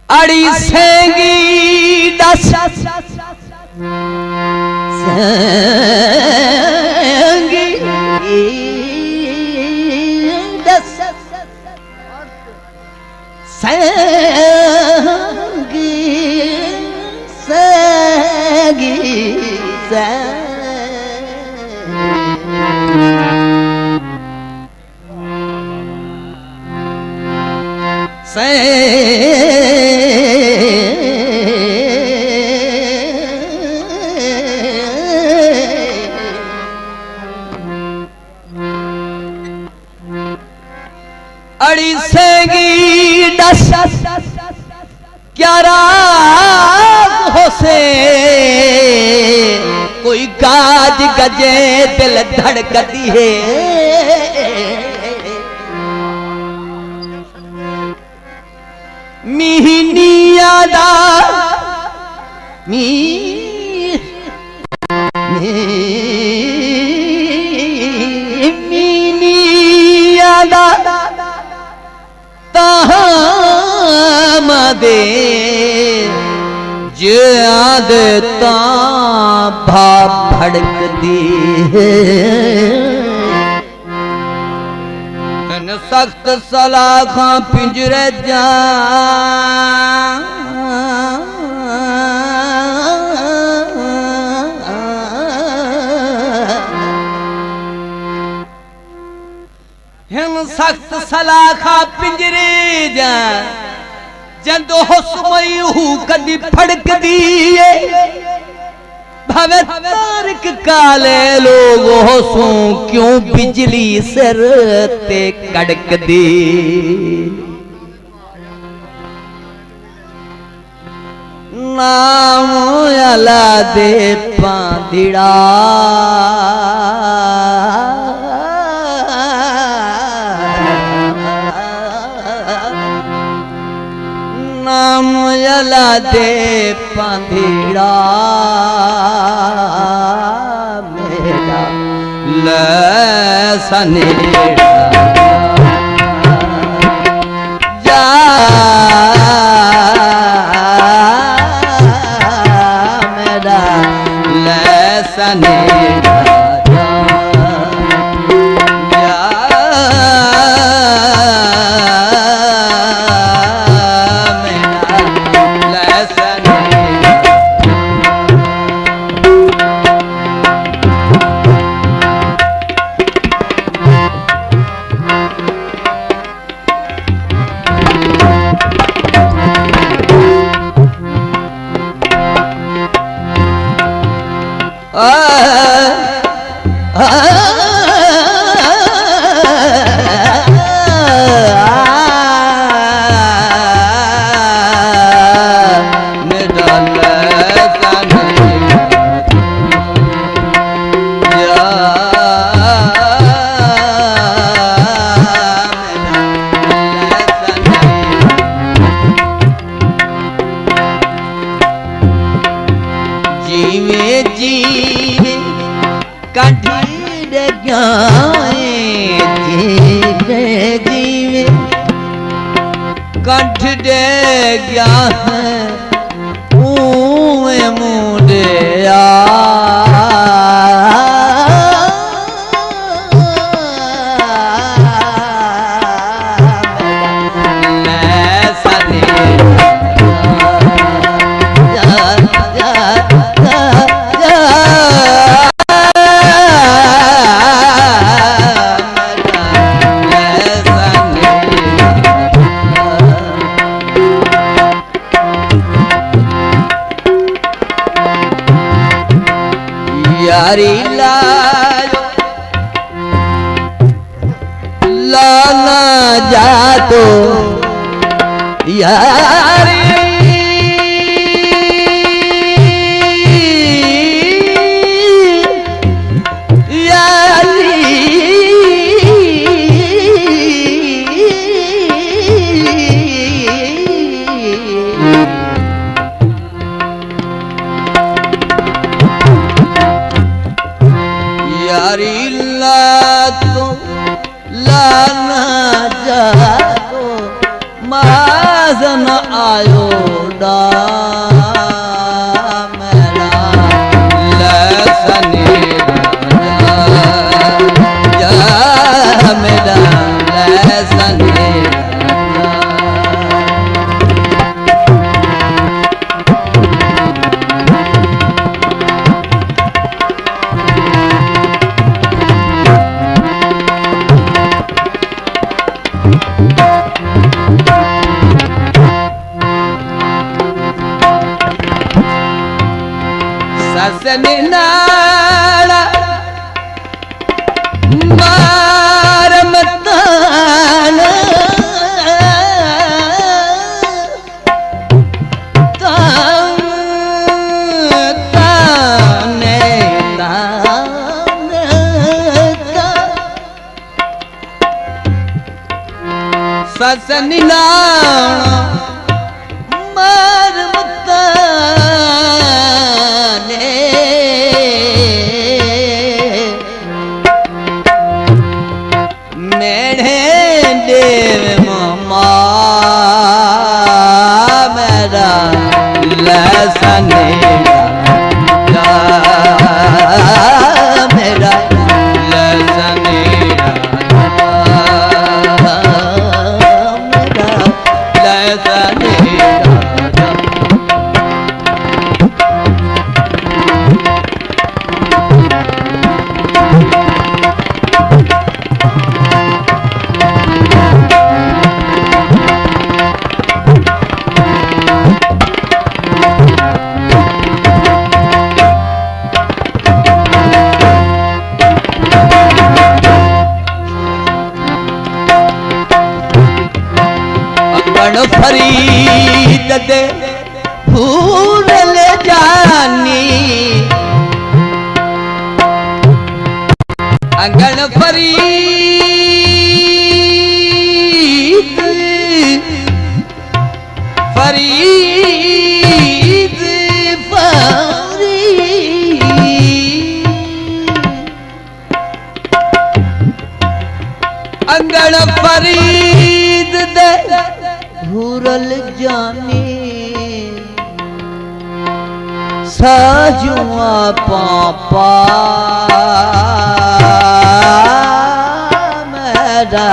अड़ी सेंगी दस सेंगी दस सेंगी सेंगी अड़ी सेंगी दस क्या राज हो से कोई गाज गजे दिल धड़कती है मीनियादा मीनियादा तामदे जाद ता भा भड़कदी है सख्त सलाखा पिंजरे जा सख्त सलाखा पिंजरे जा जंदो हुस्मई हू कदी फड़कदी भवे तारक काले लोग होसू क्यों बिजली सिर ते कड़कदी नाम अला दे पांदिड़ा नाम अला दे पांदिड़ा मेरा लसनेड़ा जा मेरा लसनेड़ा कंठ दे गया है ऊए मुंडे यारी लायो लाना जा तो यारी माजन आयो डा मेरा लसने जा मेरा लसने ससनिनाड़ा मार मतान ताने ताने ससनिनाड़ा मार लसने जा मेरा लसने मेरा फरीद दे फूल ले जानी अंगन फरीद फरीद फरीद अंगन फरीद दे भूरल जानी साजुआ पापा मेरा